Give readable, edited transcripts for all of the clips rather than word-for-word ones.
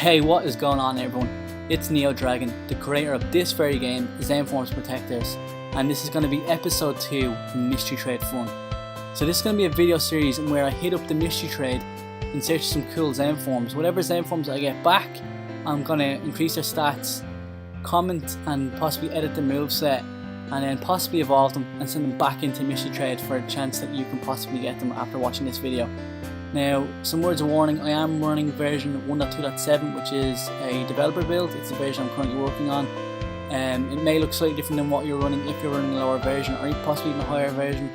Hey, what is going on everyone? It's Neo Dragon, the creator of this very game, ZENFORMS Protectors, and this is going to be episode 2, Mystery Trade Fun. So this is going to be a video series where I hit up the mystery trade in search of some cool ZENFORMs. Whatever ZENFORMs I get back, I'm going to increase their stats, comment and possibly edit the moveset, and then possibly evolve them and send them back into mystery trade for a chance that you can possibly get them after watching this video. Now, some words of warning, I am running version 1.2.7, which is a developer build. It's the version I'm currently working on. It may look slightly different than what you're running if you're running a lower version or possibly even a higher version.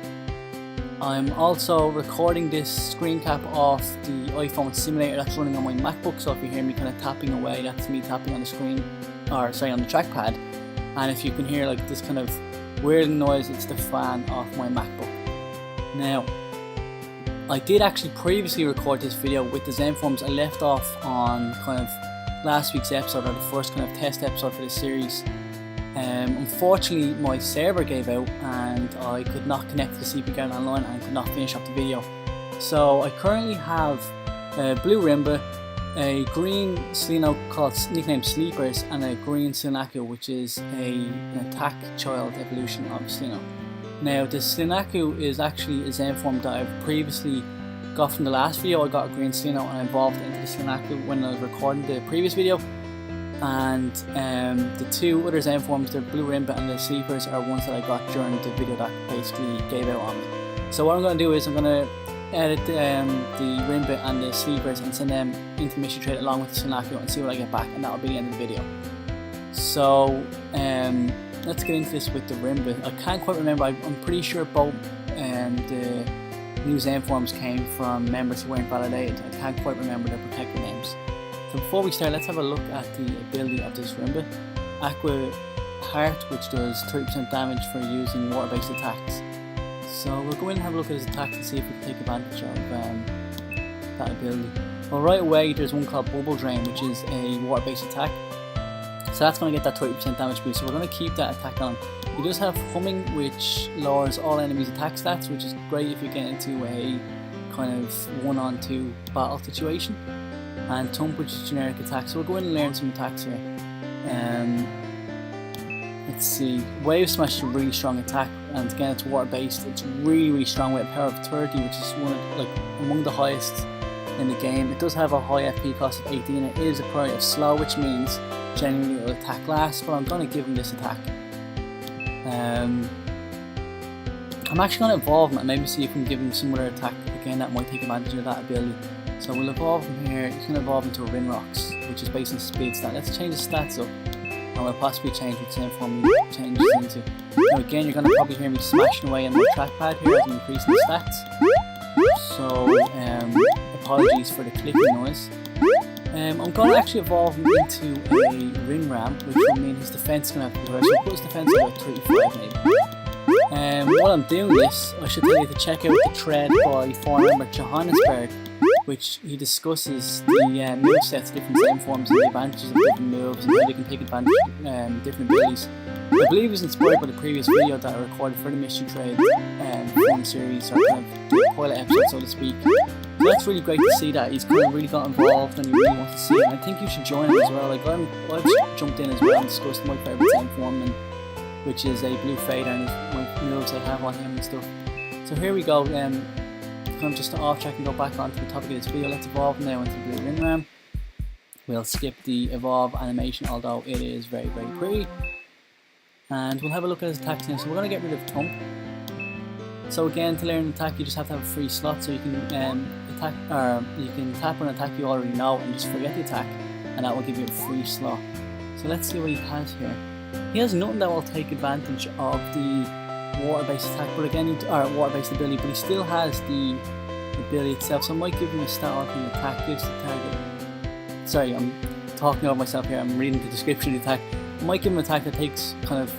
I'm also recording this screen cap off the iPhone simulator that's running on my MacBook, so if you hear me kind of tapping away, that's me tapping on the screen, or sorry, on the trackpad. And if you can hear like this kind of weird noise, it's the fan off my MacBook. Now, I did actually previously record this video with the ZENFORMs I left off on kind of last week's episode, or the first kind of test episode for this series. Unfortunately my server gave out and I could not connect to the CP card online and I could not finish up the video. So I currently have a blue Rimba, a green Slino nicknamed Sleepers, and a green Slinaku, which is an attack child evolution of Slino. Now the Slinaku is actually a ZENFORM that I've previously got from the last video. I got a green Slino and I evolved it into the Slinaku when I was recording the previous video. And the two other ZENFORMs, the blue Rimba and the Sleepers, are ones that I got during the video that basically gave out on me. So what I'm going to do is I'm going to edit the Rimba and the Sleepers and send them into mystery trade along with the Slinaku and see what I get back, and that will be the end of the video. So let's get into this with the Rimba. I can't quite remember, I'm pretty sure both the new ZENFORMs came from members who weren't validated. I can't quite remember their protector names. So before we start, let's have a look at the ability of this Rimba. Aqua Heart, which does 30% damage for using water-based attacks. So we'll go in and have a look at his attack and see if we can take advantage of that ability. Well, right away there's one called Bubble Drain, which is a water-based attack. So that's going to get that 30% damage boost, so we're going to keep that attack on. He does have Humming, which lowers all enemies' attack stats, which is great if you get into a kind of 1-on-2 battle situation. And Thump, which is generic attack, so we'll go in and learn some attacks here. Let's see, Wave Smash is a really strong attack, and again it's water based. It's really strong with a power of 30, which is one of, like, among the highest in the game. It does have a high FP cost of 18. It is a priority of slow, which means generally it will attack last, but I'm going to give him this attack. I'm actually going to evolve him and maybe see if we can give him some other attack again that might take advantage of that ability. So we'll evolve him here. He's going to evolve into a Rinrox, which is based on speed stat. Let's change the stats up, and we'll possibly change what ZENFORM he changes into. Now again, you're going to probably hear me smashing away on my trackpad here as I'm increasing the stats. So apologies for the clicking noise. I'm going to actually evolve him into a Rinram, which will mean his defense is going to have to be higher. So we'll put his defense at about 35 maybe. While I'm doing this, I should tell you to check out the thread by foreign member Johannesburg, which he discusses the movesets, different ZENFORMs, and the advantages of different moves and how they can take advantage of different abilities. I believe it was inspired by the previous video that I recorded for the Mystery Trade Fun series, or kind of the pilot episode, so to speak. So that's really great to see that he's kind of really got involved and he really wants to see it. And I think you should join him as well. Like I've jumped in as well and discussed my favourite ZENFORM, which is a blue fader, and my moves I have on him and stuff. So here we go. I'm just off track and go back onto the topic of this video. Let's evolve now into Blue Rinram. We'll skip the evolve animation, although it is very pretty. And we'll have a look at his attacks now. So we're going to get rid of Thump. So again, to learn an attack, you just have to have a free slot, so you can attack, or you can tap on an attack you already know and just forget the attack, and that will give you a free slot. So let's see what he has here. He has nothing that will take advantage of the water-based attack, but again, or water-based ability, but he still has the ability itself, so I might give him a stat altering attack, gives the target. Sorry, I'm talking over myself here, I'm reading the description of the attack. I might give him an attack that takes kind of,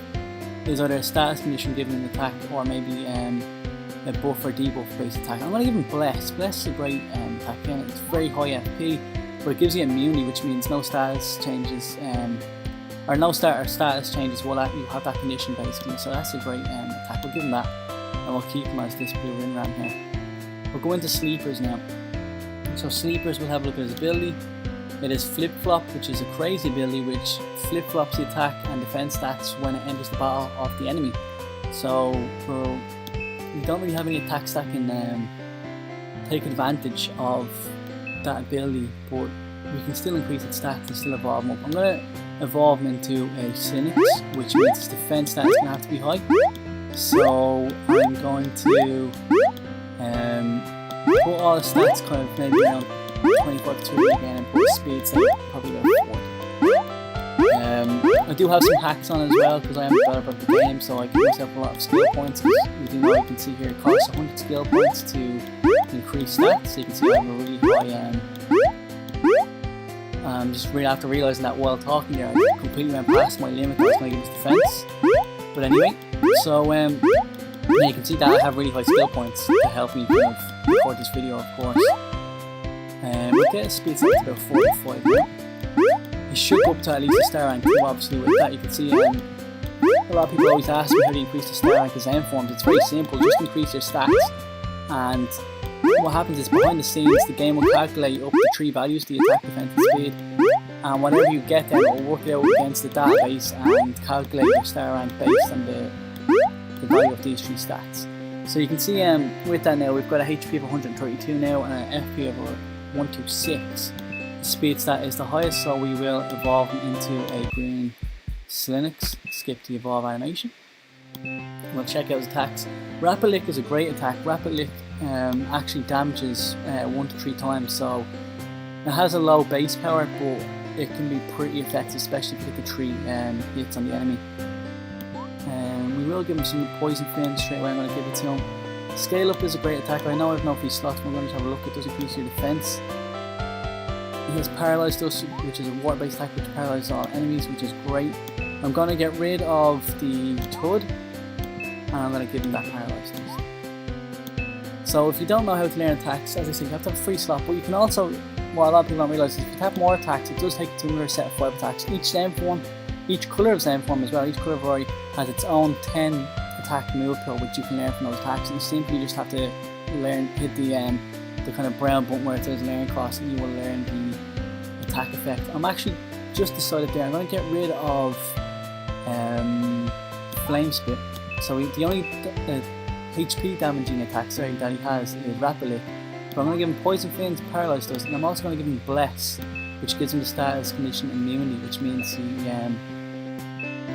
is either a status condition giving him an attack, or maybe a buff or debuff based attack. I'm going to give him Bless. Bless is a great attack, again, it's very high FP, but it gives you immunity, which means no status changes, or no status changes while you have that condition basically, so that's a great attack. We'll give him that, and we'll keep him as this blue Rinram here. We'll go into Sleepers now. So Sleepers, we'll have a look at his ability. It is Flip Flop, which is a crazy ability which flip flops the attack and defense stats when it enters the battle of the enemy. So we don't really have any attack that can take advantage of that ability, but we can still increase its stats and still evolve them up. I'm going to evolve him into a Cynics, which means its defense stats is going to have to be high. So I'm going to put all the stats kind of maybe around 24 to 3 again, and put speed say probably about 40. I do have some hacks on as well because I am a developer of the game, so I give myself a lot of skill points. Because you do know, you can see here it costs 100 skill points to increase stats. So you can see I have a really high. Just really after realising that while talking there, I completely went past my limit. I was going to give this defense. But anyway, so now you can see that I have really high skill points to help me kind of record this video, of course. We'll get a speed set to about 45 now. You should go up to at least a star rank 2, obviously. With that, you can see a lot of people always ask me how to increase the star rank of ZENFORMs. It's very simple, just increase your stats, and what happens is behind the scenes the game will calculate up to 3 values, the attack, defense and speed, and whatever you get then it will work out against the database and calculate your star rank based on the value of these 3 stats. So you can see with that now we've got a HP of 132 now and an FP of 126. The speed stat is the highest, so we will evolve him into a green Cynics. Skip the evolve animation. We'll check out his attacks. Rapid Lick is a great attack. Rapid Lick actually damages 1 to 3 times, so it has a low base power, but it can be pretty effective, especially if you get the 3 hits on the enemy. We will give him some poison fin straight away. I'm going to give it to him. Scale Up is a great attack. I know I have no free slots, but we're going to have a look. It does increase your defense. He has Paralyzed Dust, which is a water based attack which paralyzes all enemies, which is great. I'm going to get rid of the Tud, and I'm going to give him that Paralyzed Dust. So if you don't know how to learn attacks, as I said, you have to have a free slot, but you can also, what a lot of people don't realise is if you have more attacks, it does take you to another set of 5 attacks. Each colour of ZENFORM as well, each colour variety has its own 10 attack move pool which you can learn from those attacks, and you simply just have to hit the kind of brown button where it says learn cost, and you will learn the attack effect. I'm actually just decided there, I'm going to get rid of Flame Spit. So the only HP damaging attack that he has is Rapid Lick. But I'm going to give him Poison Fins, Paralyzed Dust, and I'm also going to give him Bless, which gives him the status condition immunity, which means he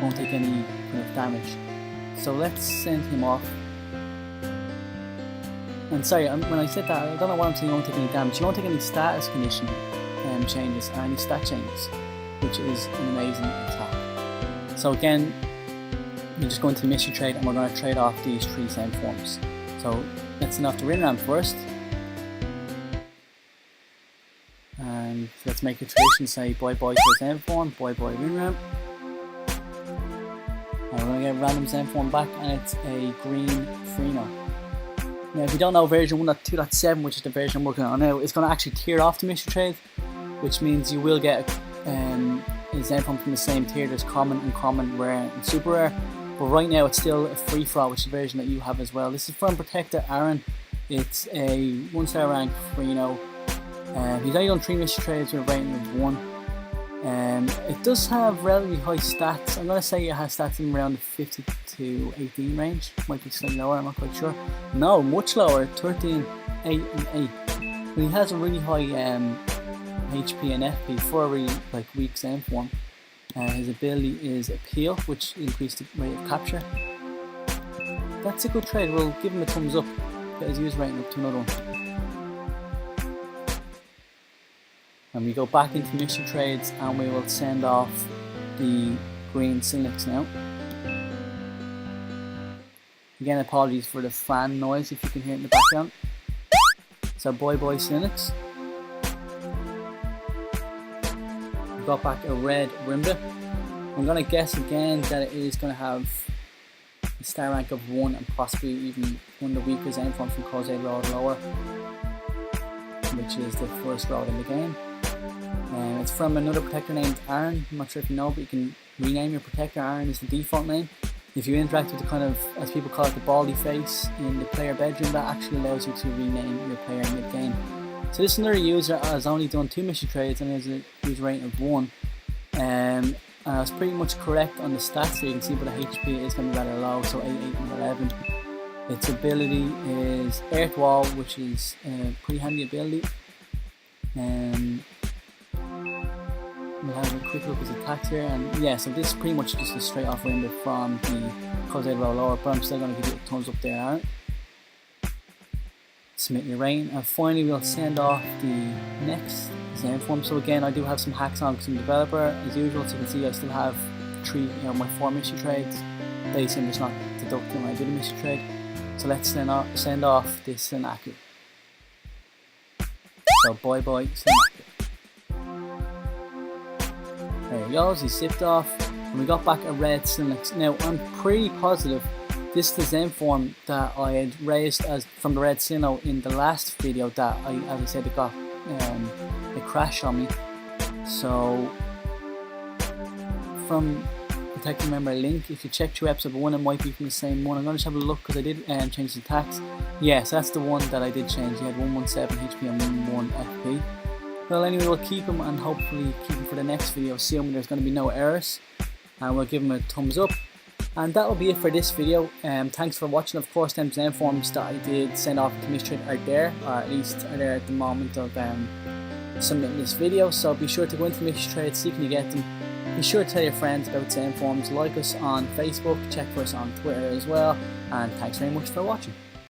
won't take any kind of damage. So let's send him off. And sorry, when I said that, I don't know what I'm saying, he won't take any damage. He won't take any status condition changes or any stat changes, which is an amazing attack. So again, we just go into mission trade and we're going to trade off these 3 ZENFORMs. So let's send off the Rinram first. And let's make a tradition, say bye bye to ZENFORM, bye bye Rinram. And we're going to get a random ZENFORM back, and it's a green Freno. Now if you don't know version 1.2.7, which is the version I'm working on now, it's going to actually tier off the mission trade, which means you will get a ZENFORM from the same tier. There's common, uncommon, rare and super rare, but right now it's still a free for all, which is the version that you have as well. This is from Protector Aaron. It's a 1-star rank Freno. He's only done 3 mission trades with a rating of 1. It does have relatively high stats. I'm going to say it has stats in around the 50 to 18 range. Might be slightly lower, I'm not quite sure. No, much lower, 13, 8 and 8. But he has a really high HP and FP for a really weak ZENFORM. His ability is Appeal, which increased the rate of capture. That's a good trade. We'll give him a thumbs up. Get his user rating up to another one. And we go back into mission trades and we will send off the green Cynics now. Again, apologies for the fan noise if you can hear it in the background. So bye bye Cynics. We've got back a red Rimba. I'm going to guess again that it is going to have a star rank of 1 and possibly even one of the weaker ZENFORMs from Cause Road Lower, which is the first road in the game. It's from another protector named Aaron. I'm not sure if you know, but you can rename your protector. Aaron is the default name. If you interact with the kind of, as people call it, the baldy face in the player bedroom, that actually allows you to rename your player mid-game. So this is another user has only done 2 mystery trades and has a user rating of 1. And I was pretty much correct on the stats there. You can see, but the HP is going to be rather low, so 8, 8 and 11. Its ability is Earth Wall, which is a pretty handy ability. We'll have a quick look at his attacks here, and yeah, so this is pretty much just a straight off window from the Cosade Roll Lower, but I'm still going to give you a thumbs up there, alright? Submit your rating, and finally we'll send off the next ZENFORM. So again, I do have some hacks on because I'm a developer as usual, so you can see I still have my 4 mystery trades. Basically I'm just not deducting when I do the mystery trade. So let's send off this Sennaku. So bye bye Sennaku. There he goes, he zipped off, and we got back a red Sinlix. Now I'm pretty positive this is the ZENFORM that I had raised as from the red Sinnoh in the last video that as I said, it got it crashed on me. So from Detective Member Link, if you check through episode 1, it might be from the same one. I'm going to just have a look because I did change the attacks. Yes, that's the one that I did change. He had 117 HP and 1 FP. Well, anyway, we'll keep him and hopefully keep him for the next video, assuming there's going to be no errors. And we'll give him a thumbs up. And that will be it for this video. Thanks for watching. Of course, them ZENFORMs that I did send off to mystery are there, or at least are there at the moment of submitting this video. So be sure to go into mystery trade, see if you get them. Be sure to tell your friends about ZENFORMs, like us on Facebook, check for us on Twitter as well, and thanks very much for watching.